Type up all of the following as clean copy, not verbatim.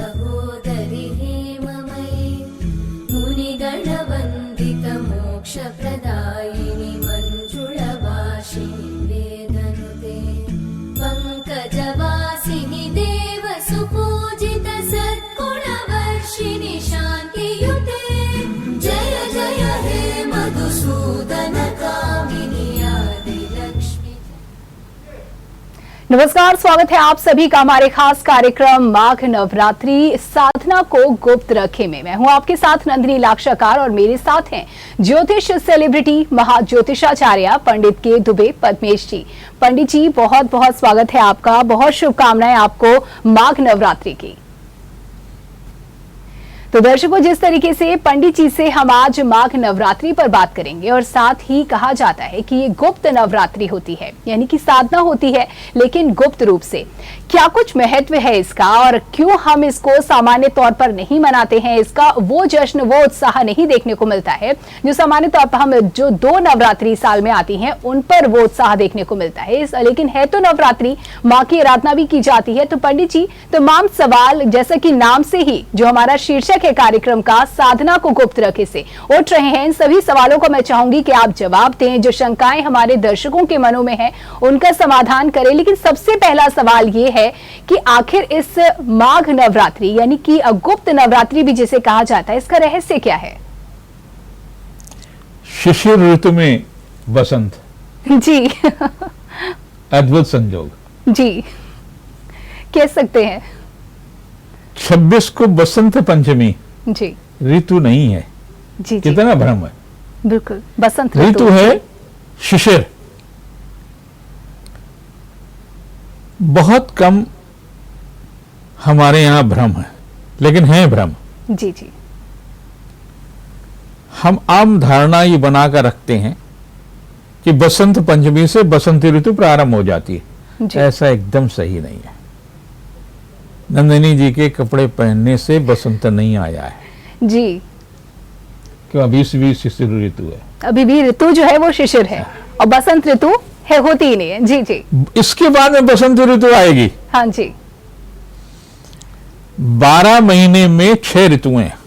सहोदरि हेममयी मुनिगणवन्दितमोक्षप्रदायिनि मञ्जुळवासिनि वेदनुते पङ्कजवासिनि देवसुपूजित सद्गुणवर्षिणि शान्तियुते जय जय हे मधुसूदन कामिनि आदिलक्ष्मी। नमस्कार, स्वागत है आप सभी का हमारे खास कार्यक्रम माघ नवरात्रि साधना को गुप्त रखे में। मैं हूं आपके साथ नंदिनी लाक्षाकार और मेरे साथ हैं ज्योतिष सेलिब्रिटी महाज्योतिषाचार्य पंडित के दुबे पद्मेश जी। पंडित जी, बहुत बहुत स्वागत है आपका, बहुत शुभकामनाएं आपको माघ नवरात्रि की। तो दर्शकों, जिस तरीके से पंडित जी से हम आज माघ नवरात्रि पर बात करेंगे और साथ ही कहा जाता है कि ये गुप्त नवरात्रि होती है, यानी कि साधना होती है लेकिन गुप्त रूप से। क्या कुछ महत्व है इसका और क्यों हम इसको सामान्य तौर पर नहीं मनाते हैं? इसका वो जश्न, वो उत्साह नहीं देखने को मिलता है जो सामान्य तौर पर हम जो 2 नवरात्रि साल में आती हैं उन पर वो उत्साह देखने को मिलता है। लेकिन है तो नवरात्रि, माँ की आराधना भी की जाती है। तो पंडित जी, तमाम सवाल जैसा कि नाम से ही जो हमारा शीर्षक है कार्यक्रम का, साधना को गुप्त रखे से उठ रहे हैं, इन सभी सवालों को मैं चाहूंगी कि आप जवाब दें। जो शंकाएं हमारे दर्शकों के मनों में है उनका समाधान करें। लेकिन सबसे पहला सवाल ये है कि आखिर इस माघ नवरात्रि यानी कि गुप्त नवरात्रि भी जिसे कहा जाता है, इसका रहस्य क्या है? शिशिर ऋतु में बसंत जी अद्भुत संजोग जी, कह सकते हैं। 26 को बसंत पंचमी जी ऋतु नहीं है। जी जी, कितना भ्रम है। बिल्कुल, बसंत ऋतु है शिशिर। बहुत कम हमारे यहाँ भ्रम है, लेकिन है भ्रम। जी जी, हम आम धारणा ये बनाकर रखते हैं कि बसंत पंचमी से बसंत ऋतु प्रारंभ हो जाती है। ऐसा एकदम सही नहीं है। नंदिनी जी के कपड़े पहनने से बसंत नहीं आया है जी, क्यों? अभी भी शिशिर ऋतु है। अभी भी ऋतु जो है वो शिशिर है और बसंत ऋतु है, होती ही नहीं है। जी जी, इसके बाद में बसंत ऋतु आएगी। हाँ जी, 12 महीने में 6 ऋतुएं हैं।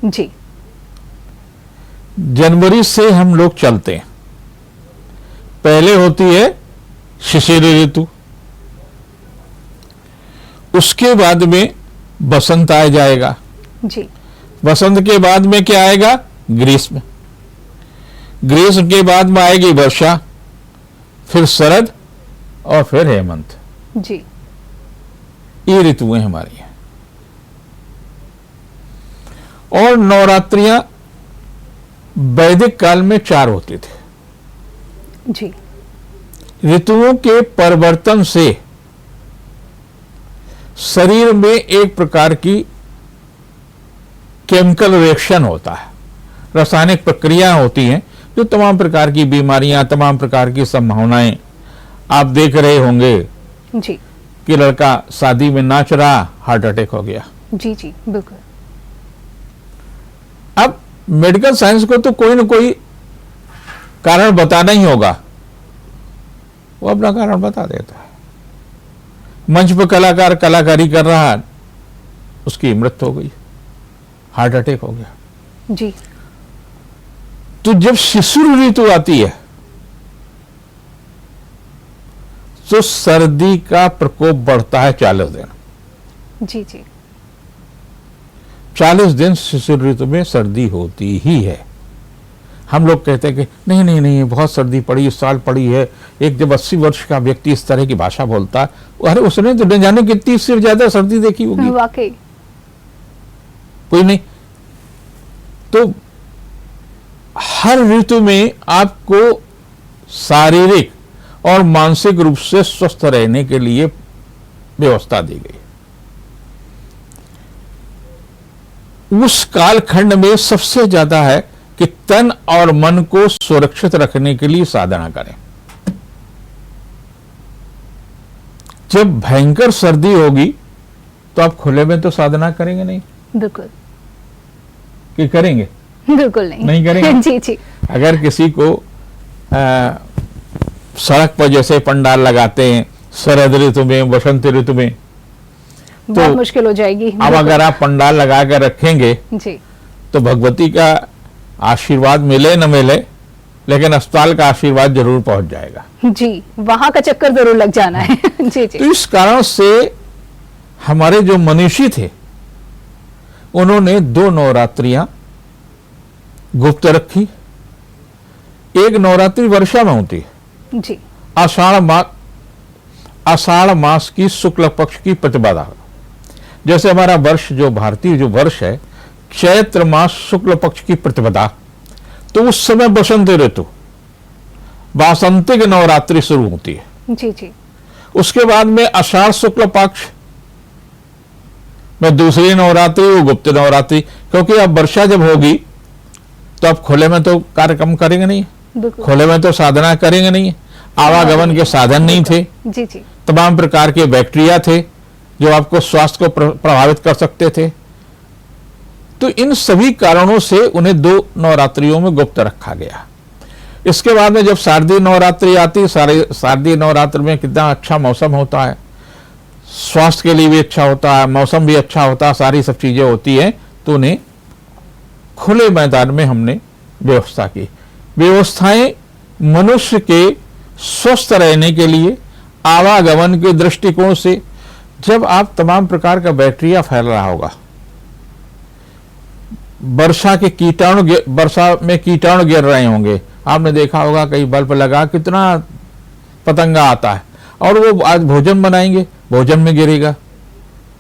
जी जनवरी से हम लोग चलते हैं। पहले होती है शिशिर ऋतु, उसके बाद में बसंत आ जाएगा। जी, बसंत के बाद में क्या आएगा? ग्रीष्म। ग्रीष्म के बाद में आएगी वर्षा, फिर शरद और फिर हेमंत। जी, ये ऋतुएं हमारी हैं। और नवरात्रियां वैदिक काल में 4 होते थे। जी, ऋतुओं के परिवर्तन से शरीर में एक प्रकार की केमिकल रिएक्शन होता है, रासायनिक प्रक्रियाएं होती हैं जो तमाम प्रकार की बीमारियां, तमाम प्रकार की संभावनाएं। आप देख रहे होंगे जी, कि लड़का शादी में नाच रहा, हार्ट अटैक हो गया। जी जी, बिल्कुल। अब मेडिकल साइंस को तो कोई ना कोई कारण बताना ही होगा, वो अपना कारण बता देता है। मंच पर कलाकार कलाकारी कर रहा है, उसकी मृत्यु हो गई, हार्ट अटैक हो गया। जी, तो जब शिशिर ऋतु आती है तो सर्दी का प्रकोप बढ़ता है 40 दिन। जी जी, 40 दिन शिशिर ऋतु में सर्दी होती ही है। हम लोग कहते हैं कि नहीं नहीं नहीं, बहुत सर्दी पड़ी, इस साल पड़ी है। एक जब 80 वर्ष का व्यक्ति इस तरह की भाषा बोलता है, अरे उसने तो न जाने कितनी इससे ज्यादा सर्दी देखी होगी। वाकई कोई नहीं। तो हर ऋतु में आपको शारीरिक और मानसिक रूप से स्वस्थ रहने के लिए व्यवस्था दी गई। उस कालखंड में सबसे ज्यादा है कि तन और मन को सुरक्षित रखने के लिए साधना करें। जब भयंकर सर्दी होगी तो आप खुले में तो साधना करेंगे नहीं। बिल्कुल, कि करेंगे? बिल्कुल नहीं, नहीं करेंगे। जी जी, अगर किसी को सड़क पर जैसे पंडाल लगाते हैं शरद ऋतु में, बसंत ऋतु में, बहुत मुश्किल हो जाएगी। अब अगर आप पंडाल लगा कर रखेंगे जी तो भगवती का आशीर्वाद मिले न मिले, लेकिन अस्पताल का आशीर्वाद जरूर पहुंच जाएगा। जी, वहां का चक्कर जरूर लग जाना है। जी जी। तो इस कारण से हमारे जो मनीषी थे उन्होंने 2 नवरात्रियां गुप्त रखी। एक नवरात्रि वर्षा में होती है, जी आषाढ़ मास की शुक्ल पक्ष की प्रतिपदा। जैसे हमारा वर्ष जो भारतीय जो वर्ष है, चैत्र मास शुक्ल पक्ष की प्रतिपदा, तो उस समय बसंत ऋतु वासंतिक नवरात्रि शुरू होती है। जी जी। उसके बाद में आषाढ़ शुक्ल पक्ष में दूसरी नवरात्रि, वो गुप्त नवरात्रि, क्योंकि अब वर्षा जब होगी तो अब खुले में तो कार्यक्रम करेंगे नहीं, खुले में तो साधना करेंगे नहीं, आवागमन के साधन नहीं थे, जी जी। तमाम प्रकार के बैक्टीरिया थे जो आपको स्वास्थ्य को प्रभावित कर सकते थे। तो इन सभी कारणों से उन्हें 2 नवरात्रियों में गुप्त रखा गया। इसके बाद में जब शारदीय नवरात्रि आती, शारदीय नवरात्र में कितना अच्छा मौसम होता है, स्वास्थ्य के लिए भी अच्छा होता है, मौसम भी अच्छा होता है, सारी सब चीजें होती हैं, तो उन्हें खुले मैदान में हमने व्यवस्था की। व्यवस्थाएं मनुष्य के स्वस्थ रहने के लिए, आवागमन के दृष्टिकोण से, जब आप तमाम प्रकार का बैक्टीरिया फैल रहा होगा, वर्षा में कीटाणु गिर रहे होंगे, आपने देखा होगा कई बल्ब लगा कितना पतंगा आता है, और वो आज भोजन बनाएंगे, भोजन में गिरेगा,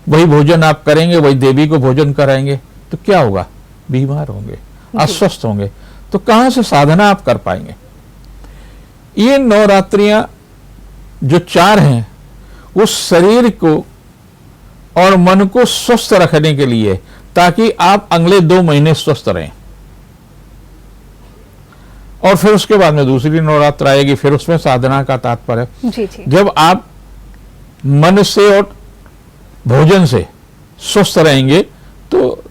वही भोजन आप करेंगे, वही देवी को भोजन कराएंगे, तो क्या होगा, बीमार होंगे, अस्वस्थ होंगे, तो कहां से साधना आप कर पाएंगे। ये नवरात्रियां जो 4 हैं, उस शरीर को और मन को स्वस्थ रखने के लिए, ताकि आप अगले 2 महीने स्वस्थ रहें। और फिर उसके बाद में दूसरी नवरात्र आएगी, फिर उसमें साधना का तात्पर्य, जी जी। जब आप मन से और भोजन से स्वस्थ रहेंगे तो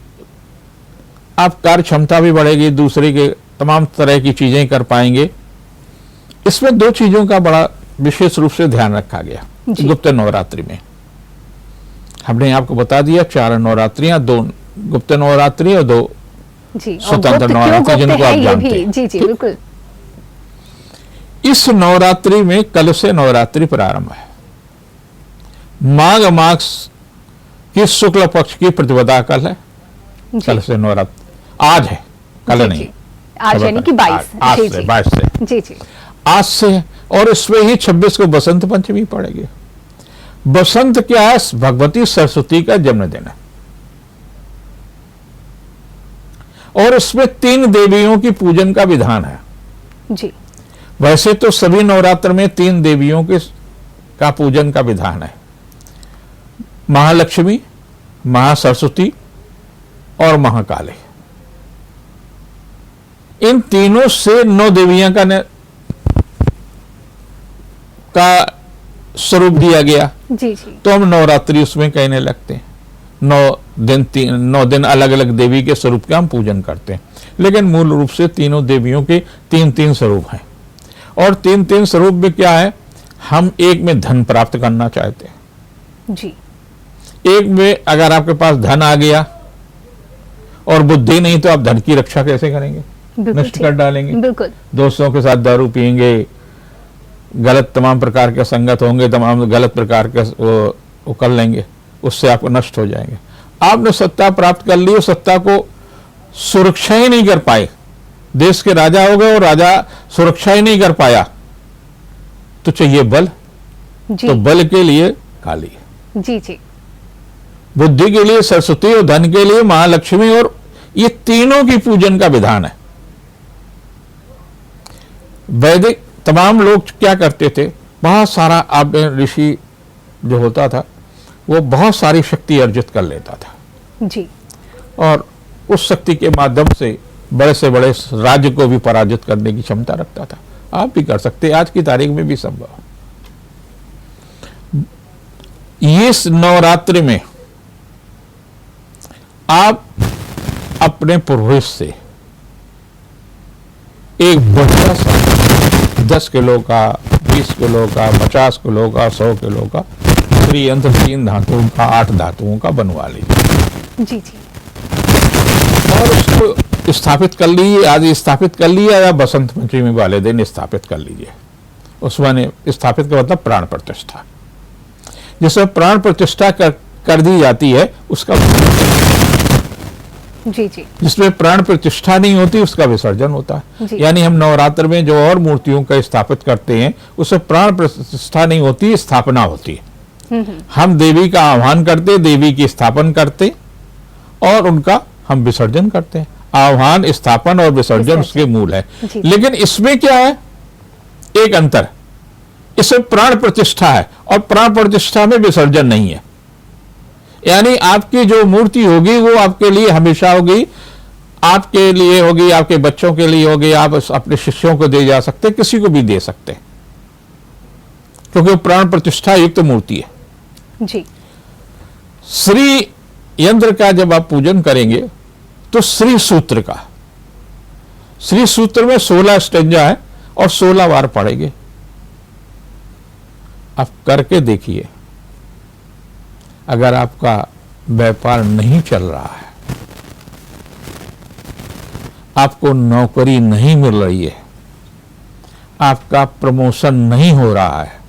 आप कार्य क्षमता भी बढ़ेगी, दूसरे के तमाम तरह की चीजें कर पाएंगे। इसमें 2 चीजों का बड़ा विशेष रूप से ध्यान रखा गया गुप्त नवरात्रि में। हमने आपको बता दिया 4 नवरात्रियां, 2 गुप्त नवरात्रि और 2 स्वतंत्र नवरात्रि, जिनको आप जानते हैं। जी जी बिल्कुल। इस नवरात्रि में कल से नवरात्रि प्रारंभ है। माघ मास की शुक्ल पक्ष की प्रतिपदा कल है, कल से नवरात्रि, आज है, कल जी, नहीं, जी। आज यानी कि 22 आज जी, से जी। 22 से, जी जी। आज से। और इसमें ही 26 को बसंत पंचमी पड़ेगी। बसंत क्या है, भगवती सरस्वती का जन्मदिन है, और इसमें 3 देवियों की पूजन का विधान है। जी। वैसे तो सभी नवरात्र में 3 देवियों के का पूजन का विधान है, महालक्ष्मी, महासरस्वती और महाकाली। इन तीनों से 9 देवियां का स्वरूप दिया गया। जी जी। तो हम नवरात्रि उसमें कहने लगते हैं। 9 दिन अलग अलग देवी के स्वरूप का हम पूजन करते हैं, लेकिन मूल रूप से तीनों देवियों के 3 स्वरूप हैं। और 3 स्वरूप में क्या है, हम एक में धन प्राप्त करना चाहते हैं, जी। एक में अगर आपके पास धन आ गया और बुद्धि नहीं, तो आप धन की रक्षा कैसे करेंगे, नष्ट कर डालेंगे। बिल्कुल। दोस्तों के साथ दारू पिएंगे, गलत तमाम प्रकार के संगत होंगे, तमाम गलत प्रकार के वो कर लेंगे, उससे आप नष्ट हो जाएंगे। आपने सत्ता प्राप्त कर ली, सत्ता को सुरक्षा ही नहीं कर पाए, देश के राजा हो गए और राजा सुरक्षा ही नहीं कर पाया, तो चाहिए बल। जी। तो बल के लिए काली, जी जी। बुद्धि के लिए सरस्वती और धन के लिए महालक्ष्मी, और ये तीनों की पूजन का विधान है। वैदिक तमाम लोग क्या करते थे, बहुत सारा आप ऋषि जो होता था वो बहुत सारी शक्ति अर्जित कर लेता था, जी। और उस शक्ति के माध्यम से बड़े राज्य को भी पराजित करने की क्षमता रखता था। आप भी कर सकते, आज की तारीख में भी संभव है। इस नवरात्रि में आप अपने पूर्वज से एक बढ़िया सा 10 किलो का, 20 किलो का, 50 किलो का, 100 किलो का श्री यंत्र 3 धातुओं का 8 धातुओं का बनवा लीजिए जी जी। और उसको स्थापित कर लीजिए। आज स्थापित कर लिया या बसंत पंचमी वाले दिन स्थापित कर लीजिए। उसमें स्थापित का मतलब प्राण प्रतिष्ठा। जिसमें प्राण प्रतिष्ठा कर दी जाती है उसका, जी जी। जिसमें प्राण प्रतिष्ठा नहीं होती उसका विसर्जन होता है। यानी हम नवरात्र में जो और मूर्तियों का स्थापित करते हैं उसमें प्राण प्रतिष्ठा नहीं होती, स्थापना होती है। हम देवी का आह्वान करते, देवी की स्थापन करते और उनका हम विसर्जन करते हैं। आह्वान, स्थापन और विसर्जन उसके मूल है। लेकिन इसमें क्या है, एक अंतर, इसमें प्राण प्रतिष्ठा है और प्राण प्रतिष्ठा में विसर्जन नहीं है। यानी आपकी जो मूर्ति होगी वो आपके लिए हमेशा होगी, आपके लिए होगी, आपके बच्चों के लिए होगी, आप अपने शिष्यों को दे जा सकते, किसी को भी दे सकते, क्योंकि वो प्राण प्रतिष्ठा युक्त मूर्ति है जी। श्री यंत्र का जब आप पूजन करेंगे तो श्री सूत्र का, श्री सूत्र में 16 स्टेंजा है और 16 बार पढ़ेंगे। आप करके देखिए, अगर आपका व्यापार नहीं चल रहा है, आपको नौकरी नहीं मिल रही है, आपका प्रमोशन नहीं हो रहा है,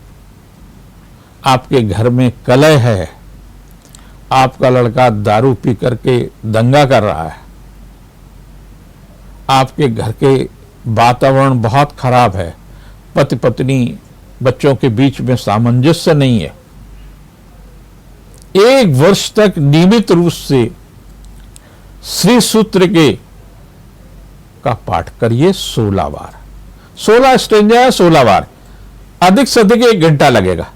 आपके घर में कलह है, आपका लड़का दारू पी करके दंगा कर रहा है, आपके घर के वातावरण बहुत खराब है, पति पत्नी बच्चों के बीच में सामंजस्य नहीं है, 1 वर्ष तक नियमित रूप से श्री सूत्र के का पाठ करिए 16 बार। 16 स्टेंजा है, 16 बार, अधिक से अधिक 1 घंटा लगेगा।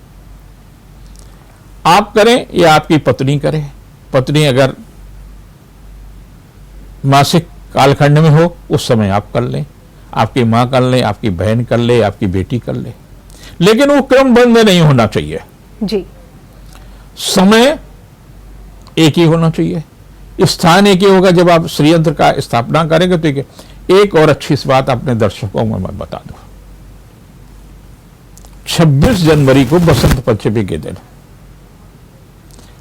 आप करें या आपकी पत्नी करे। पत्नी अगर मासिक कालखंड में हो उस समय आप कर लें, आपकी मां कर ले, आपकी बहन कर ले, आपकी बेटी कर ले, लेकिन वो क्रमबद्ध नहीं होना चाहिए जी। समय एक ही होना चाहिए, स्थान एक ही होगा। जब आप श्री यंत्र का स्थापना करेंगे तो एक और अच्छी बात अपने दर्शकों में मैं बता दूं, 26 जनवरी को बसंत पंचमी के दिन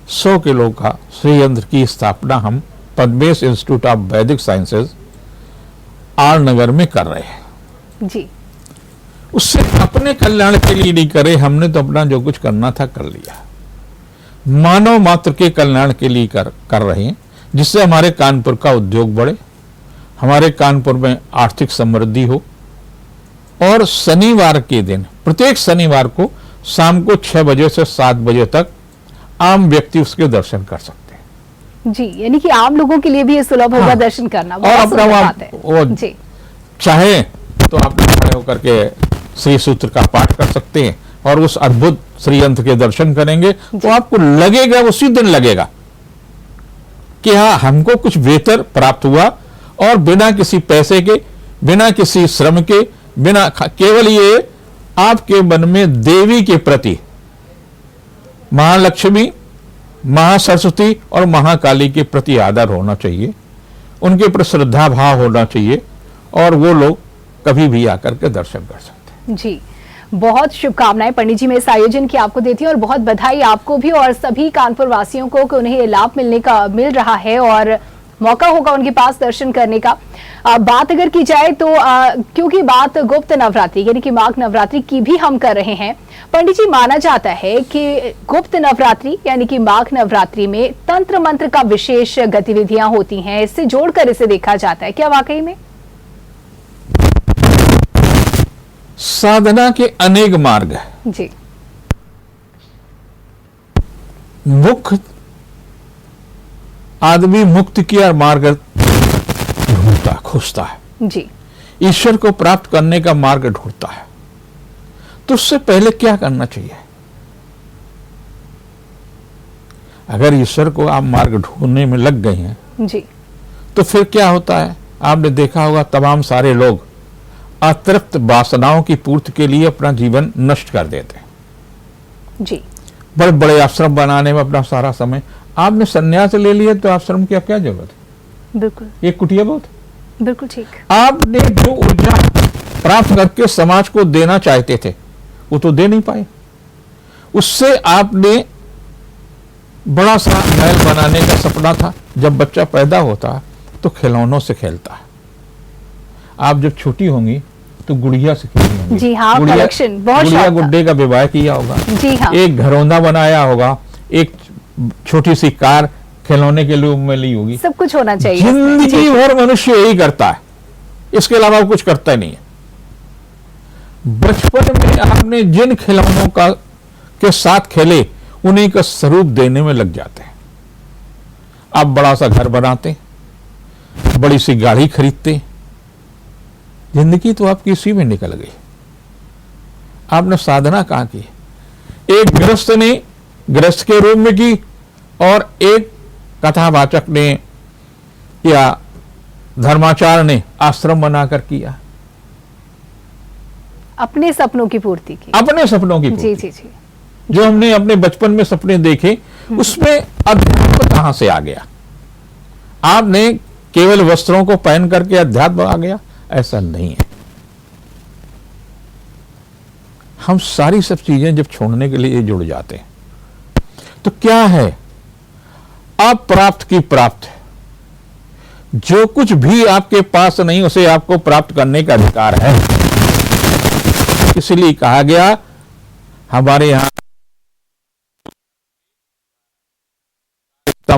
100 किलो का श्री यंत्र की स्थापना हम पद्मेश इंस्टीट्यूट ऑफ वैदिक साइंसेज आर नगर में कर रहे हैं जी। उससे अपने कल्याण के लिए नहीं करे, हमने तो अपना जो कुछ करना था कर लिया, मानव मात्र के कल्याण के लिए कर रहे हैं, जिससे हमारे कानपुर का उद्योग बढ़े, हमारे कानपुर में आर्थिक समृद्धि हो। और शनिवार के दिन, प्रत्येक शनिवार को शाम को 6 बजे से 7 बजे तक आम व्यक्ति उसके दर्शन कर सकते हैं जी। यानी कि आम लोगों के लिए भी ये सुलभ होगा दर्शन करना। और अपना वो जी। चाहे तो आप खड़े होकर के श्री सूत्र का पाठ कर सकते हैं और उस अद्भुत श्री यंत्र के दर्शन करेंगे तो आपको लगेगा, उसी दिन लगेगा कि हाँ, हमको कुछ बेहतर प्राप्त हुआ, और बिना किसी पैसे के, बिना किसी श्रम के, बिना केवल ये आपके मन में देवी के प्रति, महालक्ष्मी, महासरस्वती और महाकाली के प्रति आदर होना चाहिए, उनके प्रति श्रद्धा भाव होना चाहिए, और वो लोग कभी भी आकर के दर्शन कर सकते हैं जी। बहुत शुभकामनाएं पंडित जी में इस आयोजन की आपको देती हूँ, और बहुत बधाई आपको भी और सभी कानपुर वासियों को कि उन्हें ये लाभ मिल रहा है और मौका होगा उनके पास दर्शन करने का। बात अगर की जाए तो क्योंकि बात गुप्त नवरात्रि यानी कि माघ नवरात्रि की भी हम कर रहे हैं, पंडित जी माना जाता है कि गुप्त नवरात्रि यानी कि माघ नवरात्रि में तंत्र मंत्र का विशेष गतिविधियां होती हैं, इससे जोड़कर इसे देखा जाता है, क्या वाकई में? साधना के अनेक मार्ग हैं जी। मुख्य आदमी मुक्ति की और मार्ग ढूंढता, खोजता है जी। ईश्वर को प्राप्त करने का मार्ग ढूंढता है, तो उससे पहले क्या करना चाहिए? अगर ईश्वर को आप मार्ग ढूंढने में लग गए हैं जी, तो फिर क्या होता है? आपने देखा होगा तमाम सारे लोग अतृप्त वासनाओं की पूर्ति के लिए अपना जीवन नष्ट कर देते हैं जी। बड़े बड़े आश्रम बनाने में अपना सारा समय, आपने संन्यास ले लिया तो आश्रम की अब क्या जरूरत है? बिल्कुल एक कुटिया बहुत, बिल्कुल ठीक। आपने जो ऊर्जा प्राप्त करके समाज को देना चाहते थे वो तो दे नहीं पाए, उससे आपने बड़ा सा महल बनाने का सपना था। जब बच्चा पैदा होता तो खिलौनों से खेलता है। आप जब छोटी होंगी तो गुड़िया से खेली होंगी। जी हाँ, कलेक्शन बहुत गुड़िया शौक था। गुड्डे का विवाह किया होगा। जी हाँ, एक घरौंदा बनाया होगा, एक छोटी सी कार खिलौने के रूप में ली होगी। सब कुछ होना चाहिए इसमें। जिंदगी जी। भर मनुष्य यही करता है, इसके अलावा कुछ करता ही नहीं है। बचपन में आपने जिन खिलौनों का के साथ खेले उन्हीं का स्वरूप देने में लग जाते हैं। आप बड़ा सा घर बनाते, बड़ी सी गाड़ी खरीदते, जिंदगी तो आपकी इसी में निकल गई। आपने साधना कहां की? एक गृहस्थ ने गृहस्थ के रूप में की और एक कथावाचक ने या धर्माचार्य ने आश्रम बनाकर किया। अपने सपनों की पूर्ति की। अपने सपनों की जी पूर्ति। जी जी। जो हमने अपने बचपन में सपने देखे उसमें अध्यात्म कहां से आ गया? आपने केवल वस्त्रों को पहन करके अध्यात्म आ गया, ऐसा नहीं है। हम सारी सब चीजें जब छोड़ने के लिए जुड़ जाते हैं तो क्या है? अप्राप्त की प्राप्त है। जो कुछ भी आपके पास नहीं उसे आपको प्राप्त करने का अधिकार है। इसलिए कहा गया हमारे यहां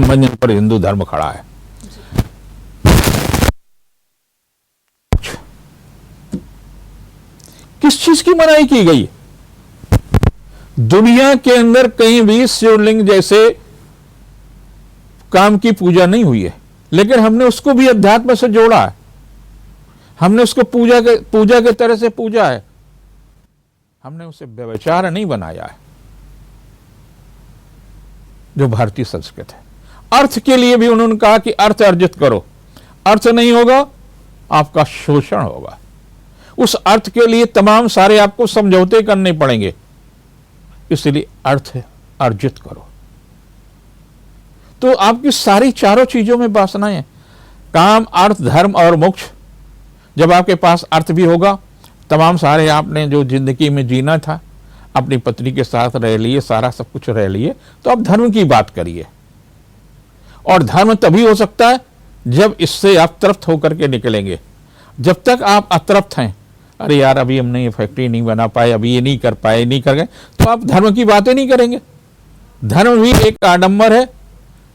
मंजन पर हिंदू धर्म खड़ा है। किस चीज की मनाही की गई? दुनिया के अंदर कहीं भी शिवलिंग जैसे काम की पूजा नहीं हुई है, लेकिन हमने उसको भी अध्यात्म से जोड़ा है। हमने उसको पूजा के तरह से पूजा है। हमने उसे व्यभिचार नहीं बनाया है, जो भारतीय संस्कृत है। अर्थ के लिए भी उन्होंने कहा कि अर्थ अर्जित करो। अर्थ नहीं होगा आपका शोषण होगा। उस अर्थ के लिए तमाम सारे आपको समझौते करने पड़ेंगे। इसलिए अर्थ अर्जित करो। तो आपकी सारी चारों चीजों में वासनाएं हैं, काम, अर्थ, धर्म और मोक्ष। जब आपके पास अर्थ भी होगा, तमाम सारे आपने जो जिंदगी में जीना था, अपनी पत्नी के साथ रह लिए, सारा सब कुछ रह लिए, तो आप धर्म की बात करिए। और धर्म तभी हो सकता है जब इससे आप तृप्त होकर के निकलेंगे। जब तक आप अतृप्त हैं, अरे यार अभी हमने ये फैक्ट्री नहीं बना पाए, अभी ये नहीं कर पाए, नहीं कर गए, तो आप धर्म की बातें नहीं करेंगे। धर्म भी एक आडंबर है।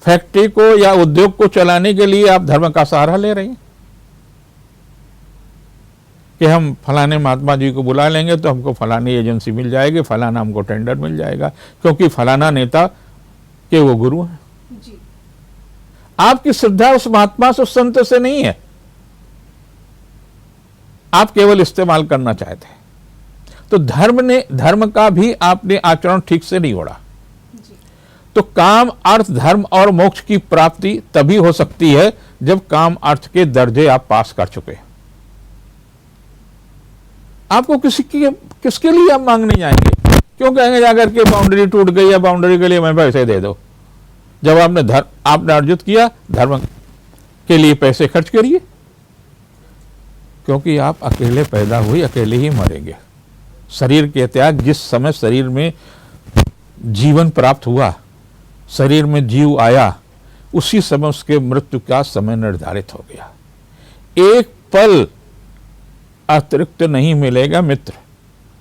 फैक्ट्री को या उद्योग को चलाने के लिए आप धर्म का सहारा ले रहे हैं कि हम फलाने महात्मा जी को बुला लेंगे तो हमको फलानी एजेंसी मिल जाएगी, फलाना हमको टेंडर मिल जाएगा, क्योंकि फलाना नेता के वो गुरु हैं। जी। आपकी श्रद्धा उस महात्मा से, उस संत से नहीं है। आप केवल इस्तेमाल करना चाहते हैं। तो धर्म का भी आपने आचरण ठीक से नहीं ओढ़ा। तो काम, अर्थ, धर्म और मोक्ष की प्राप्ति तभी हो सकती है जब काम, अर्थ के दर्जे आप पास कर चुके हैं। आपको किसके लिए आप मांगने जाएंगे? क्यों कहेंगे जाकर के बाउंड्री टूट गई है, बाउंड्री के लिए मैं पैसे दे दो। जब आपने अर्जित किया, धर्म के लिए पैसे खर्च करिए, क्योंकि आप अकेले पैदा हुए, अकेले ही मरेंगे। शरीर के त्याग, जिस समय शरीर में जीवन प्राप्त हुआ, शरीर में जीव आया, उसी समय उसके मृत्यु का समय निर्धारित हो गया। एक पल अतिरिक्त नहीं मिलेगा मित्र,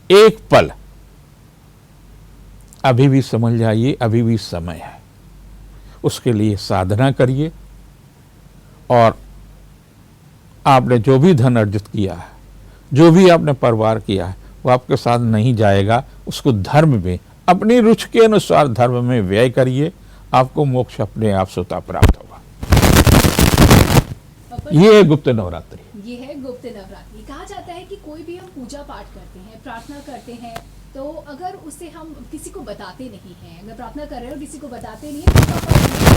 एक पल। अभी भी समझ जाइए, अभी भी समय है। उसके लिए साधना करिए और आपने जो भी धन अर्जित किया है, जो भी आपने परिवार किया है, वो आपके साथ नहीं जाएगा। उसको धर्म में, अपनी रुचि के अनुसार धर्म में व्यय करिए, आपको मोक्ष अपने आप स्वतः प्राप्त होगा। ये है गुप्त नवरात्रि। ये है गुप्त नवरात्रि। कहा जाता है कि कोई भी हम पूजा पाठ करते हैं, प्रार्थना करते हैं, तो अगर उसे हम किसी को बताते नहीं हैं, अगर प्रार्थना कर रहे हो किसी को बताते नहीं है,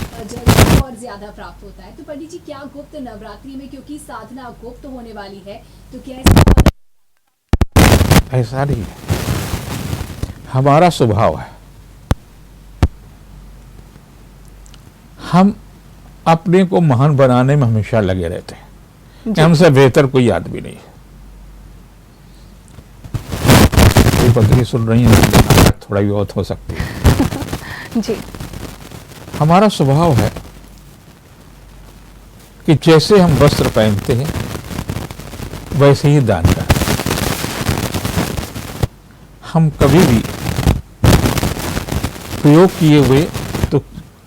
तो जल्दी और ज्यादा प्राप्त होता है। तो पंडित जी, क्या गुप्त नवरात्रि में, क्योंकि साधना गुप्त होने वाली है, तो क्या ऐसा नहीं है? हमारा स्वभाव है, हम अपने को महान बनाने में हमेशा लगे रहते हैं। हमसे बेहतर कोई आदमी नहीं है। कोई पत्नी सुन रही है, थोड़ा भी बहुत हो सकती है। जी। हमारा स्वभाव है कि जैसे हम वस्त्र पहनते हैं वैसे ही दान करते हैं। हम कभी भी प्रयोग किए हुए तो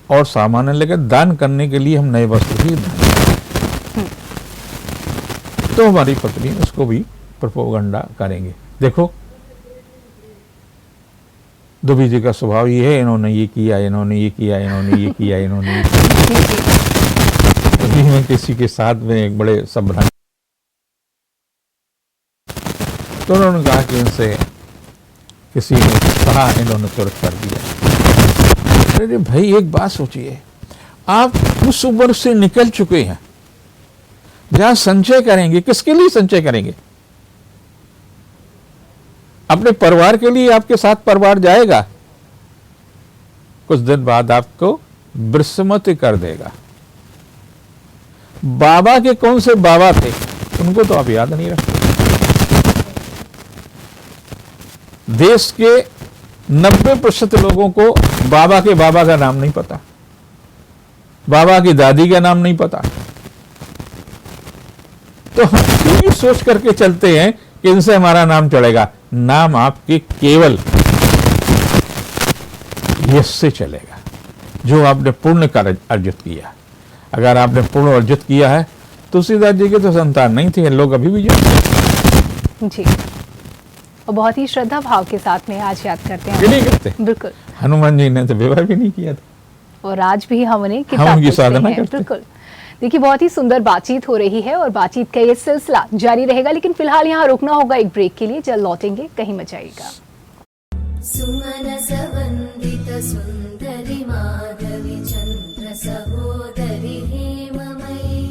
और सामान्य लेकर दान करने के लिए हम नए वस्त्र ही दान करते हैं। तो हमारी पत्नी उसको भी प्रोपोगंडा करेंगे, देखो दुबी जी का स्वभाव ये है, इन्होंने ये किया, इन्होंने ये किया, इन्होंने ये किया, इन्होंने ये किया। अभी मैं किसी के साथ में एक बड़े संभ्रम, तो उन्होंने कहा कि इनसे किसी ने कहा, इन्होंने तुरंत कर दिया। अरे भाई एक बात सोचिए, आप उस उम्र से निकल चुके हैं जहां संचय करेंगे, किसके लिए संचय करेंगे? अपने परिवार के लिए आपके साथ परिवार जाएगा, कुछ दिन बाद आपको विस्मृत कर देगा। बाबा के कौन से बाबा थे उनको तो आप याद नहीं रखते। देश के 90% लोगों को बाबा के बाबा का नाम नहीं पता, बाबा की दादी का नाम नहीं पता। तो हम क्यों ये सोच करके चलते हैं कि इनसे हमारा नाम चढ़ेगा? नाम आपके केवल यश से चलेगा जो आपने पुण्य कार्य अर्जित किया। अगर आपने पुण्य अर्जित किया है, तुलसीदास जी के तो संतान नहीं थे, लोग अभी भी जी, और बहुत ही श्रद्धा भाव के साथ में आज याद करते हैं। नहीं करते, बिल्कुल। हनुमान जी ने तो विवाह भी नहीं किया था, और आज भी हम उन्हें हम उनकी साधना करते। बिल्कुल। देखिए बहुत ही सुंदर बातचीत हो रही है और बातचीत का ये सिलसिला जारी रहेगा, लेकिन फिलहाल यहाँ रुकना होगा एक ब्रेक के लिए। जल्द लौटेंगे, कहीं मत जाइएगा। सुमनस वन्दित सुन्दरि माधवी चन्द्र सहोदरि हेममयी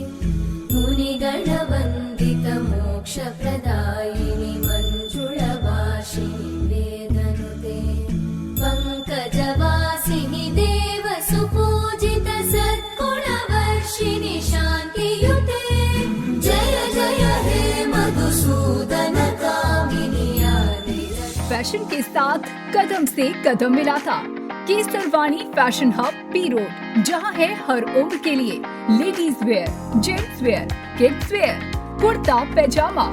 मुनिगण वन्दित मोक्ष प्रदायिनि मञ्जुळभाषिणि वेदनुते पंकजवासिनि देव सुपूजित सद्गुणवर्षिणि शान्तियुते जय जय हे मधुसूदन कामिनि फैशन के साथ कदम से कदम मिलाता Kesarwani fashion hub P road, जहां है हर उम्र के लिए ladies wear, gents wear, kids wear, kurta pyjama,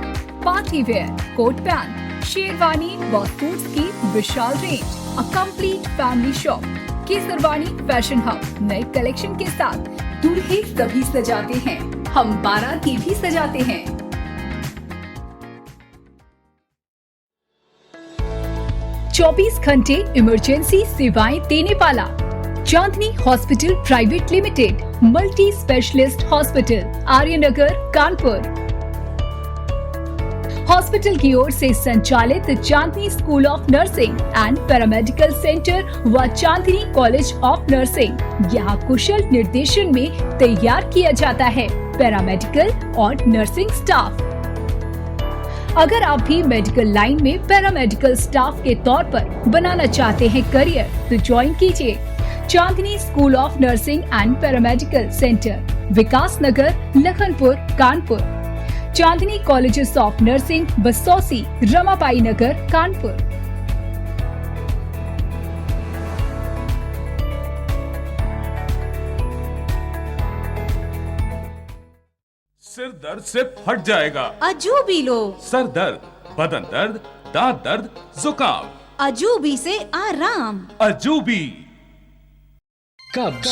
party wear, coat pant, sherwani व सूट्स की विशाल range. A complete family shop. Kesarwani fashion hub नए कलेक्शन के साथ दूल्हे सभी सजाते हैं, हम बाराती भी सजाते हैं। 24 घंटे इमरजेंसी सेवाएं देने वाला Chandni hospital private limited, multi specialist hospital, Aryanagar, Kanpur. Hospital की ओर से संचालित Chandni school of nursing and paramedical centre व चांदनी कॉलेज ऑफ नर्सिंग, यहाँ कुशल निर्देशन में तैयार किया जाता है पैरामेडिकल और नर्सिंग स्टाफ। अगर आप भी मेडिकल लाइन में पैरामेडिकल स्टाफ के तौर पर बनाना चाहते हैं करियर, तो ज्वाइन कीजिए Chandni school of nursing and paramedical centre, Vikas Nagar, Lakhanpur, Kanpur. Chandni colleges of nursing, Basausi, Ramabai Nagar, Kanpur. सिर दर्द से फट जाएगा, अजूबी लो। सर दर्द, बदन दर्द, दांत दर्द, जुकाम, अजूबी से आराम। अजूबी। कब्ज,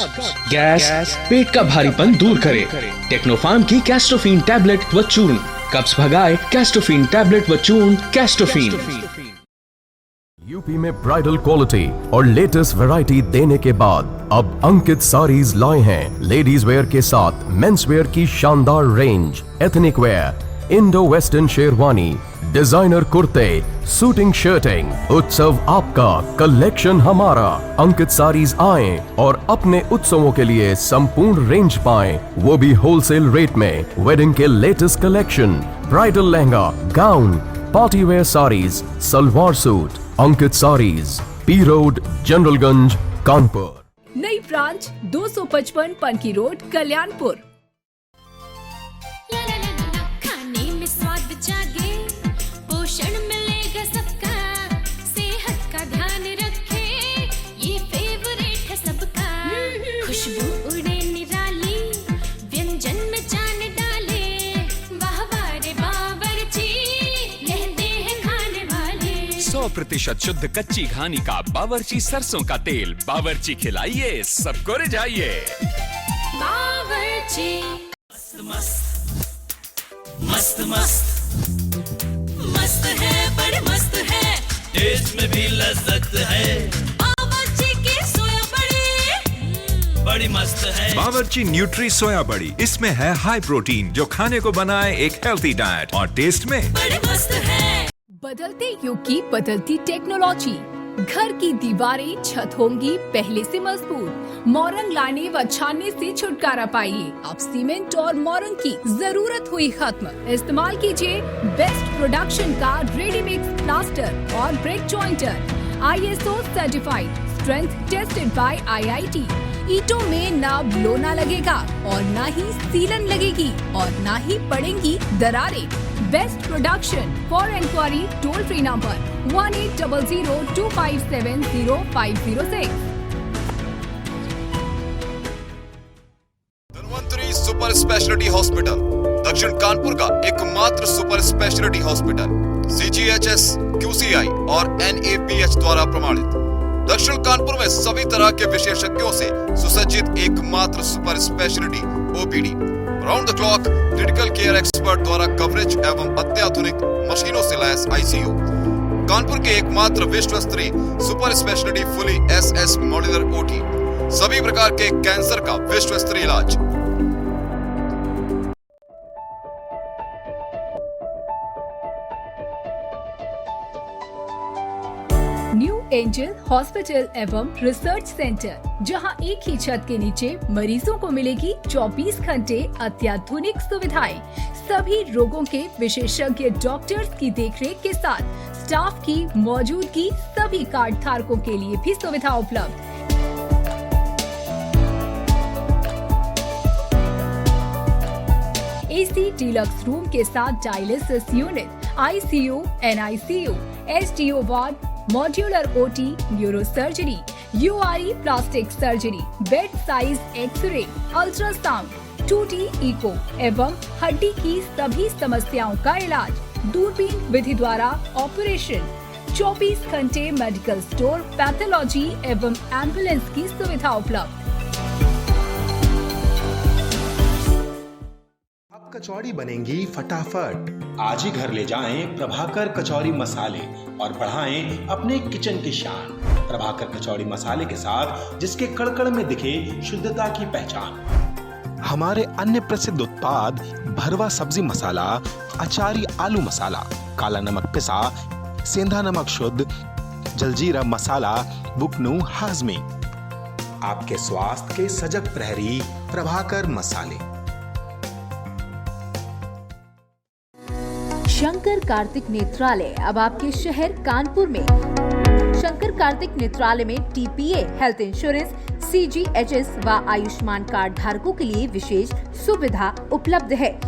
गैस, पेट का भारीपन दूर करे। टेक्नोफार्म की कैस्टोफिन टैबलेट व चूर्ण कब्ज भगाए। कैस्टोफिन टैबलेट व चूर्ण कैस्टोफिन। यूपी में ब्राइडल क्वालिटी और लेटेस्ट वैरायटी देने के बाद अब अंकित साड़ीज लाए हैं लेडीज वेयर के साथ मेंस वेयर की शानदार range, ethnic wear, Indo western sherwani, designer कुर्ते, सूटिंग शर्टिंग। उत्सव आपका, कलेक्शन हमारा। अंकित साड़ीज आएं और अपने उत्सवों के लिए संपूर्ण रेंज पाएं, वो भी होलसेल रेट में। वेडिंग के latest collection, bridal lehenga, gown, party wear saris, salwar suit. Ankit saris, P road, Generalganj, Kanpur. नई ब्रांच 255 पनकी रोड, कल्याणपुर। खाने में स्वाद जागे, पोषण मिलेगा सबका, सेहत का ध्यान रखे, ये फेवरेट है सबका। 100% शुद्ध कच्ची घानी का बावर्ची सरसों का तेल। बावर्ची खिलाइए, सबको रिझाइए। बावर्ची मस्त मस्त मस्त है, बड़े मस्त है, टेस्ट में भी लज्जत है। बावर्ची की सोया बड़ी बड़ी मस्त है। बावर्ची न्यूट्री सोया बड़ी, इसमें है हाई प्रोटीन जो खाने को बनाए एक हेल्थी डाइट और टेस्ट में बड़े मस्त है। बदलते युग की बदलती टेक्नोलॉजी, घर की दीवारें छत होंगी पहले से मजबूत। मोरंग लाने व छानने से छुटकारा पाइए। अब सीमेंट और मोरंग की जरूरत हुई खत्म। इस्तेमाल कीजिए बेस्ट प्रोडक्शन का रेडीमिक्स प्लास्टर और brick jointer, ISO certified, strength tested by IIT। ईंटों में ना ब्लोना लगेगा और ना ही सीलन लगेगी और ना ही पड़ेंगी दरारें। Best production. For inquiry toll free number 180025700506। Dhanvantari super speciality hospital दक्षिण कानपुर का एकमात्र super speciality hospital, CGHS, QCI और NABH द्वारा प्रमाणित। दक्षिण कानपुर में सभी तरह के विशेषज्ञों से सुसज्जित एकमात्र super speciality OPD, round the clock critical care expert द्वारा कवरेज एवं अत्याधुनिक मशीनों से लैस ICU। कानपुर के एकमात्र विश्व स्तरीय super speciality fully SS modular OT, सभी प्रकार के कैंसर का विश्व स्तरीय इलाज। न्यू एंजल हॉस्पिटल एवं रिसर्च सेंटर, जहां एक ही छत के नीचे मरीजों को मिलेगी 24 घंटे अत्याधुनिक सुविधाएं। सभी रोगों के विशेषज्ञ डॉक्टर्स की देखरेख के साथ स्टाफ की मौजूदगी, सभी कार्ड धारकों के लिए भी सुविधा उपलब्ध। AC डीलक्स रूम के साथ dialysis unit, ICU, NICU, STO ward, modular OT, neuro surgery, URE plastic surgery, bed size x ray, ultrasound, 2D echo एवं हड्डी की सभी समस्याओं का इलाज, दूरबीन विधि द्वारा ऑपरेशन, 24 घंटे मेडिकल स्टोर, पैथोलॉजी एवं एम्बुलेंस की सुविधा उपलब्ध। कचौड़ी बनेंगी फटाफट। आज ही घर ले जाएं प्रभाकर कचौड़ी मसाले और बढ़ाएं अपने किचन की शान। प्रभाकर कचौड़ी मसाले के साथ जिसके कड़कड़ में दिखे शुद्धता की पहचान। हमारे अन्य प्रसिद्ध उत्पाद भरवा सब्जी मसाला, अचारी आलू मसाला, काला नमक पिसा, सेंधा नमक शुद्ध, जलजीरा मसाला, बुकनू हाजमी। आपके स्वास्थ्य के सजग प्रहरी प्रभाकर मसाले। शंकर कार्तिक नेत्रालय अब आपके शहर कानपुर में। शंकर कार्तिक नेत्रालय में TPA हेल्थ इंश्योरेंस, CGHS व आयुष्मान कार्ड धारकों के लिए विशेष सुविधा उपलब्ध है।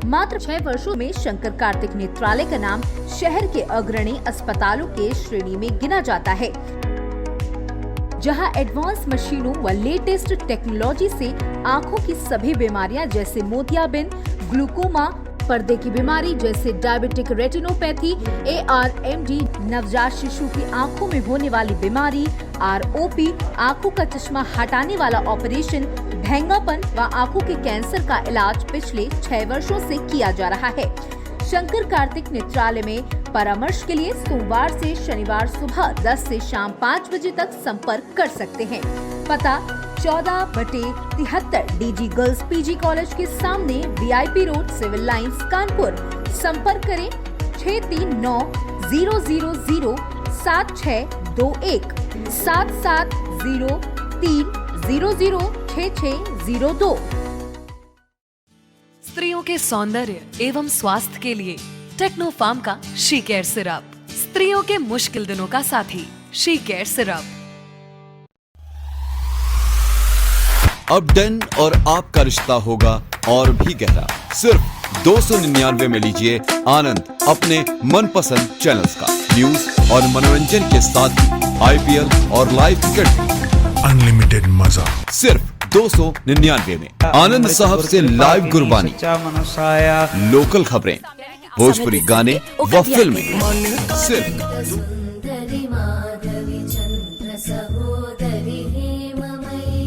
मात्र 6 वर्षों में शंकर कार्तिक नेत्रालय का नाम शहर के अग्रणी अस्पतालों के श्रेणी में गिना जाता है, जहां एडवांस मशीनों व लेटेस्ट टेक्नोलॉजी से आँखों की सभी बीमारियां जैसे मोतियाबिंद, ग्लूकोमा, पर्दे की बीमारी जैसे डायबिटिक रेटिनोपैथी, ARMD, नवजात शिशु की आंखों में होने वाली बीमारी, ROP, आंखों का चश्मा हटाने वाला ऑपरेशन, भेंगापन व आंखों के कैंसर का इलाज पिछले 6 वर्षों से किया जा रहा है। शंकर कार्तिक नेत्रालय में परामर्श के लिए सोमवार से शनिवार सुबह 10 से शाम 5 बजे तक संपर्क कर सकते हैं। पता 14/73 DG गर्ल्स PG कॉलेज के सामने, VIP road, civil lines, Kanpur. संपर्क करें 6390007621 7703006602। स्त्रियों के सौंदर्य एवं स्वास्थ्य के लिए टेक्नोफार्म का शी केयर सिरप, स्त्रियों के मुश्किल दिनों का साथी शी केयर सिरप। अब डन और आपका रिश्ता होगा और भी गहरा। सिर्फ 299 में लीजिए आनंद अपने मनपसंद चैनल्स का, न्यूज और मनोरंजन के साथ IPL और लाइव क्रिकेट। अनलिमिटेड मजा सिर्फ 299 में। आनंद साहब से लाइव गुरबानी, लोकल खबरें, भोजपुरी गाने व फिल्में सिर्फ सुन्दरि माधवी चन्द्र सहोदरि हेममयी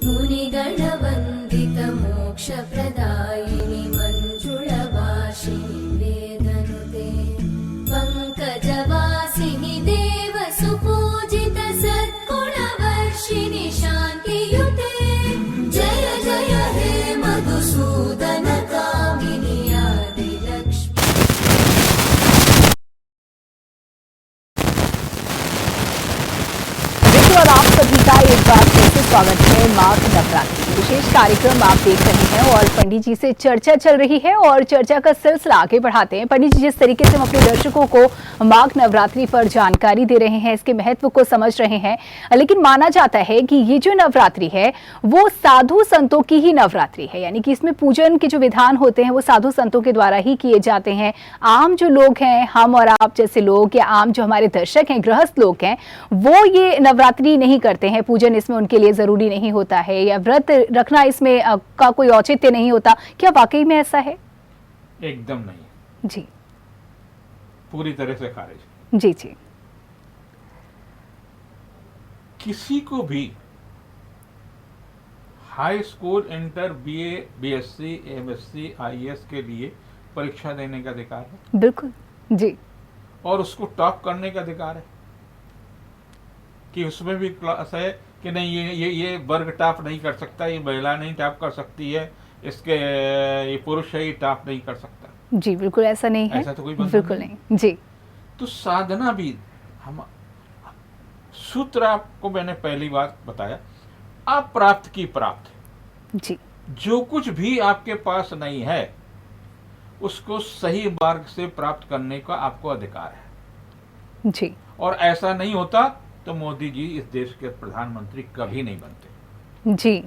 मुनिगणवन्दित मोक्षप्रदायिनि मञ्जुळवासिनि वेदनुते पङ्कजवासिनि देवसुपूजित सद्गुणवर्षिणि शान्तियुते जय जय हे मधुसूदन कामिनि आदिलक्ष्मी। और आप सभी का एक बार फिर से स्वागत है माघ नवरात्रि विशेष कार्यक्रम आप देख रहे हैं और पंडित जी से चर्चा चल रही है और चर्चा का सिलसिला आगे बढ़ाते हैं। पंडित जी जिस तरीके से हम अपने दर्शकों को माघ नवरात्रि पर जानकारी दे रहे हैं, इसके महत्व को समझ रहे हैं, लेकिन माना जाता है कि ये जो नवरात्रि है वो साधु संतों की ही नवरात्रि है, यानी कि इसमें पूजन के जो विधान होते हैं वो साधु संतों के द्वारा ही किए जाते हैं। आम जो लोग हैं, हम और आप जैसे लोग या आम जो हमारे दर्शक हैं, गृहस्थ लोग हैं, वो ये नवरात्रि नहीं करते हैं, पूजन इसमें उनके लिए जरूरी नहीं होता है या व्रत रखना इसमें का कोई औचित्य नहीं होता। क्या वाकई में ऐसा है? एकदम नहीं जी, पूरी तरह से खारिज। जी जी। किसी को भी high school, inter, BA, BSc, MSc, IAS के लिए परीक्षा देने का अधिकार है। बिल्कुल जी। और उसको टॉप करने का अधिकार है कि उसमें भी क्लास है कि नहीं, ये वर्ग टॉप नहीं कर सकता, ये महिला नहीं टॉप कर सकती है, इसके ये पुरुष है, ये टॉप नहीं कर सकता। जी बिल्कुल ऐसा नहीं है, ऐसा तो कोई बंधन बिल्कुल नहीं। जी। तो साधना भी हम सूत्र आपको मैंने पहली बार बताया, अप्राप्त की प्राप्त। जी। जो कुछ भी आपके पास नहीं है उसको सही मार्ग से प्राप्त करने का आपको अधिकार है। जी। और ऐसा नहीं होता तो मोदी जी इस देश के प्रधानमंत्री कभी नहीं बनते। जी।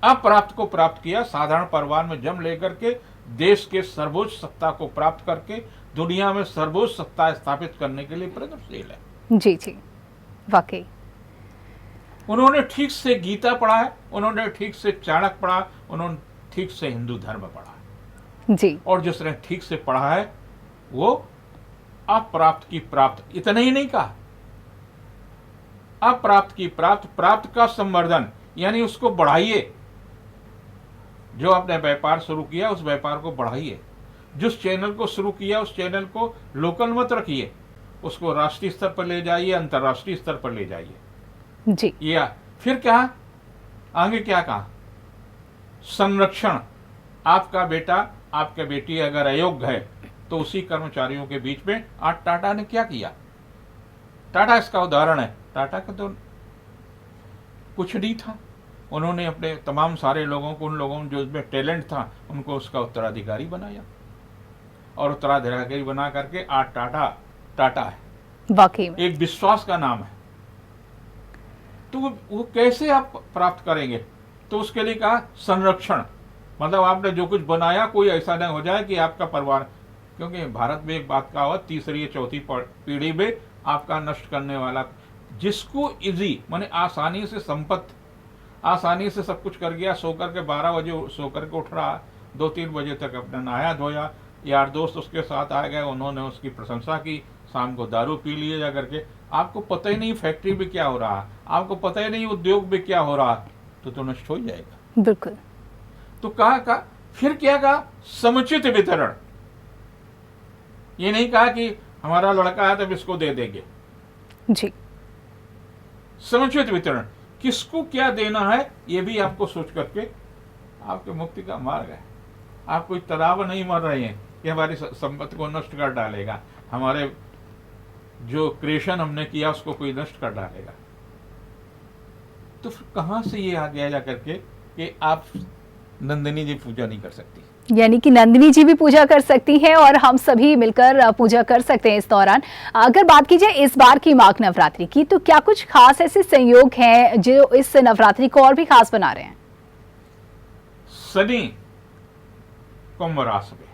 अप्राप्त को प्राप्त किया, साधारण परिवार में जन्म लेकर के देश के सर्वोच्च सत्ता को प्राप्त करके दुनिया में सर्वोच्च सत्ता स्थापित करने के लिए प्रयत्नशील है। जी जी, वाकई उन्होंने ठीक से गीता पढ़ा है, उन्होंने ठीक से चाणक्य पढ़ा, उन्होंने ठीक से हिंदू धर्म पढ़ा है। जी। और जिसने ठीक से पढ़ा है वो अप्राप्त की प्राप्त, इतना ही नहीं कहा, अप्राप्त की प्राप्त, प्राप्त का संवर्धन, यानी उसको बढ़ाइए। जो आपने व्यापार शुरू किया उस व्यापार को बढ़ाइए, जिस चैनल को शुरू किया उस चैनल को लोकल मत रखिए, उसको राष्ट्रीय स्तर पर ले जाइए, अंतर्राष्ट्रीय स्तर पर ले जाइए। जी। या फिर क्या आगे क्या कहा, संरक्षण, आपका बेटा आपके बेटी अगर अयोग्य है तो उसी कर्मचारियों के बीच में आज टाटा ने क्या किया, टाटा इसका उदाहरण है। टाटा का तो कुछ नहीं था, उन्होंने अपने तमाम सारे लोगों को, उन लोगों में जो उसमें टैलेंट था उनको उसका उत्तराधिकारी बनाया और उत्तराधिकारी बना करके आज टाटा टाटा है, वाकई में एक विश्वास का नाम है। तो वो कैसे आप प्राप्त करेंगे? तो उसके लिए कहा संरक्षण, मतलब आपने जो कुछ बनाया कोई ऐसा न हो जाए कि आपका परिवार, क्योंकि भारत में एक बात कहा हुआ, तीसरी या चौथी पीढ़ी में आपका नष्ट करने वाला, जिसको इजी माने आसानी से संपत्ति, आसानी से सब कुछ कर गया, सोकर के 12 बजे सोकर के उठ रहा, 2-3 बजे तक अपने नहाया धोया, यार दोस्त उसके साथ आ गए, उन्होंने उसकी प्रशंसा की, शाम को दारू पी लिए जा करके, आपको पता ही नहीं फैक्ट्री में क्या हो रहा, आपको पता ही नहीं उद्योग में क्या हो रहा, तो नष्ट हो जाएगा। बिल्कुल। तो कहा फिर क्या कहा, समुचित वितरण। ये नहीं कहा कि हमारा लड़का है तब इसको दे देंगे। जी। समुचित वितरण, किसको क्या देना है ये भी आपको सोच करके आपके मुक्ति का मार्ग है। आप कोई तनाव नहीं मर रहे हैं कि हमारी संपत्ति को नष्ट कर डालेगा, हमारे जो क्रिएशन हमने किया उसको कोई नष्ट कर डालेगा। तो फिर कहां से ये आ गया जा करके कि आप नंदिनी जी पूजा नहीं कर सकती, यानी कि नंदिनी जी भी पूजा कर सकती हैं और हम सभी मिलकर पूजा कर सकते हैं इस दौरान। अगर बात की जाए इस बार की माघ नवरात्रि की, तो क्या कुछ खास ऐसे संयोग हैं जो इस नवरात्रि को और भी खास बना रहे हैं? शनि कुंभ राशि में,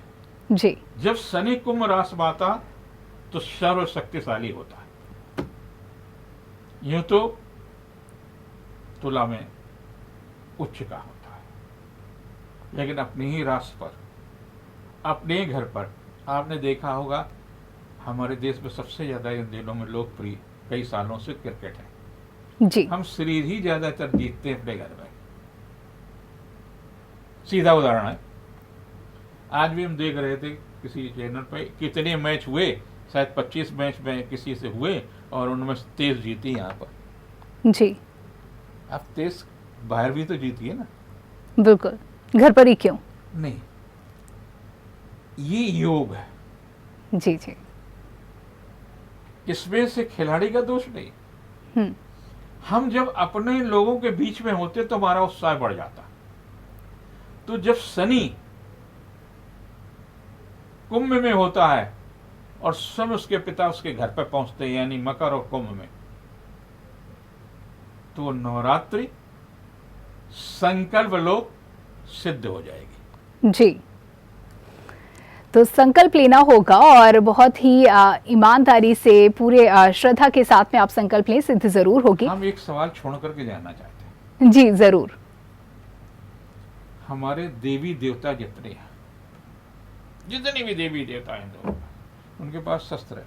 जी, जब शनि कुंभ राशि में आता तो सर्वशक्तिशाली होता है। यूं तो तुला में उच्च का होता है, लेकिन अपनी ही राशि पर अपने घर पर आपने देखा होगा, हमारे देश में सबसे ज्यादा इन दिनों में लोकप्रिय कई सालों से क्रिकेट है जी। हम सीरीज ही ज्यादातर जीतते हैं अपने घर में, सीधा उदाहरण है। आज भी हम देख रहे थे किसी चैनल पे कितने मैच हुए, शायद 25 मैच में किसी से हुए और उनमें 23 जीती यहाँ पर जी। अब 23 बाहर भी तो जीती है ना। बिल्कुल, घर पर ही क्यों नहीं, ये योग है जी जी। इसमें से खिलाड़ी का दोष नहीं। हम जब अपने लोगों के बीच में होते तो हमारा उत्साह बढ़ जाता। तो जब शनि कुंभ में होता है और सब उसके पिता उसके घर पर पहुंचते हैं, यानी मकर और कुंभ में, तो नवरात्रि संकल्प लोग सिद्ध हो जाएगी जी। तो संकल्प लेना होगा और बहुत ही ईमानदारी से पूरे श्रद्धा के साथ में आप संकल्प लें, सिद्ध जरूर होगी। हम एक सवाल छोड़ करके जानना चाहते हैं। जी जरूर। हमारे देवी देवता जितने हैं, जितने भी देवी देवता हैं हिंदुओं में, उनके पास शस्त्र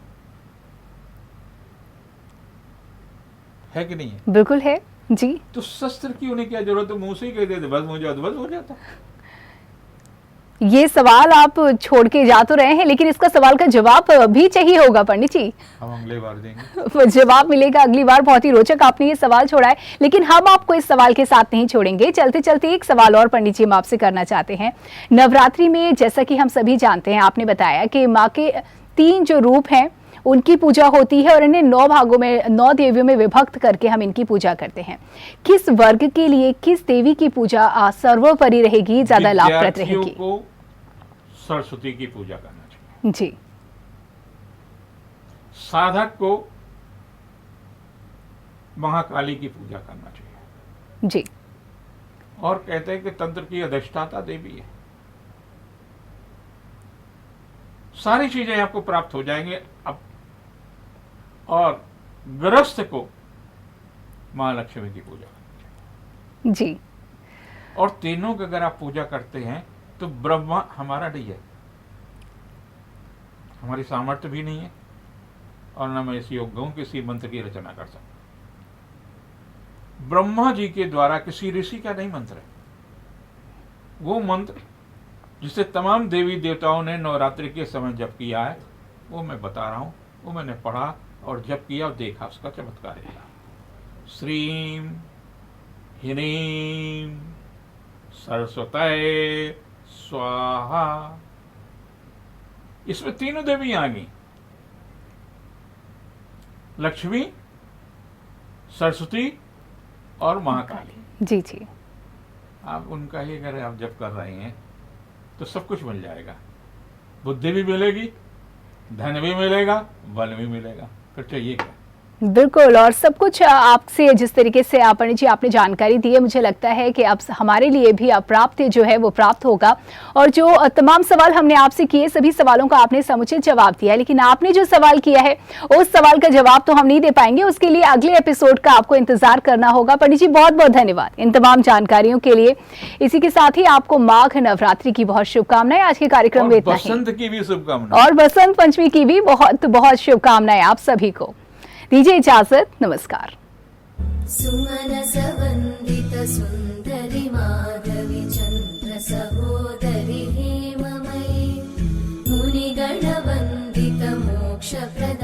है कि नहीं है? बिल्कुल है जी। तो शस्त्र की उन्हें क्या जरूरत है? मुंह से ही कह देते बस हो जाता, बस हो जाता। ये सवाल आप छोड़ के जा तो रहे हैं, लेकिन इसका सवाल का जवाब भी चाहिए होगा पंडित जी। हम अगले बार देंगे जवाब मिलेगा अगली बार। बहुत ही रोचक आपने ये सवाल छोड़ा है, लेकिन हम आपको इस सवाल के साथ नहीं छोड़ेंगे। चलते चलते एक सवाल और पंडित जी हम आपसे करना चाहते हैं। नवरात्रि में जैसा कि हम सभी जानते हैं, आपने बताया कि माँ के 3 जो रूप हैं उनकी पूजा होती है और इन्हें 9 भागों में 9 देवियों में विभक्त करके हम इनकी पूजा करते हैं। किस वर्ग के लिए किस देवी की पूजा सर्वोपरि रहेगी, ज्यादा लाभप्रद रहेगी? सरस्वती की पूजा करना चाहिए जी। साधक को महाकाली की पूजा करना चाहिए जी। और कहते हैं कि तंत्र की अधिष्ठाता देवी है। सारी चीजें आपको प्राप्त हो जाएंगे। अब और गृहस्थ को महालक्ष्मी की पूजा करनी चाहिए जी। और तीनों की अगर आप पूजा करते हैं तो ब्रह्मा हमारा नहीं है, हमारी सामर्थ्य भी नहीं है और न मैं इस योग किसी मंत्र की रचना कर सकता। ब्रह्मा जी के द्वारा किसी ऋषि का नहीं मंत्र है। वो मंत्र जिसे तमाम देवी देवताओं ने नवरात्रि के समय जप किया है, वो मैं बता रहा हूं। वो मैंने पढ़ा और जप किया और देखा, उसका चमत्कार है। श्रीम ह्रीम सरस्वती स्वाहा। इसमें तीनों देवी आ गई, लक्ष्मी, सरस्वती और महाकाली जी जी। आप उनका ही अगर आप जप कर रहे हैं तो सब कुछ मिल जाएगा। बुद्धि भी मिलेगी, धन भी मिलेगा, बल भी मिलेगा। फिर चाहिए क्या? बिल्कुल। और सब कुछ आपसे जिस तरीके से पंडित जी आपने जानकारी दी है, मुझे लगता है कि अब हमारे लिए भी प्राप्ति जो है वो प्राप्त होगा। और जो तमाम सवाल हमने आपसे किए, सभी सवालों का आपने समुचित जवाब दिया, लेकिन आपने जो सवाल किया है उस सवाल का जवाब तो हम नहीं दे पाएंगे। उसके लिए अगले एपिसोड का आपको इंतजार करना होगा। पंडित जी बहुत बहुत धन्यवाद इन तमाम जानकारियों के लिए। इसी के साथ ही आपको माघ नवरात्रि की बहुत शुभकामनाएं। आज के कार्यक्रम में इतना ही। बसंत की भी शुभकामनाएं और बसंत पंचमी की भी बहुत बहुत शुभकामनाएं आप सभी को। दीजिए इजाजत, नमस्कार। सुमन सवंदित सुंदरी माधवी चंद्र सहोदरी हेममयी मुनि गण वंदित मोक्ष प्रद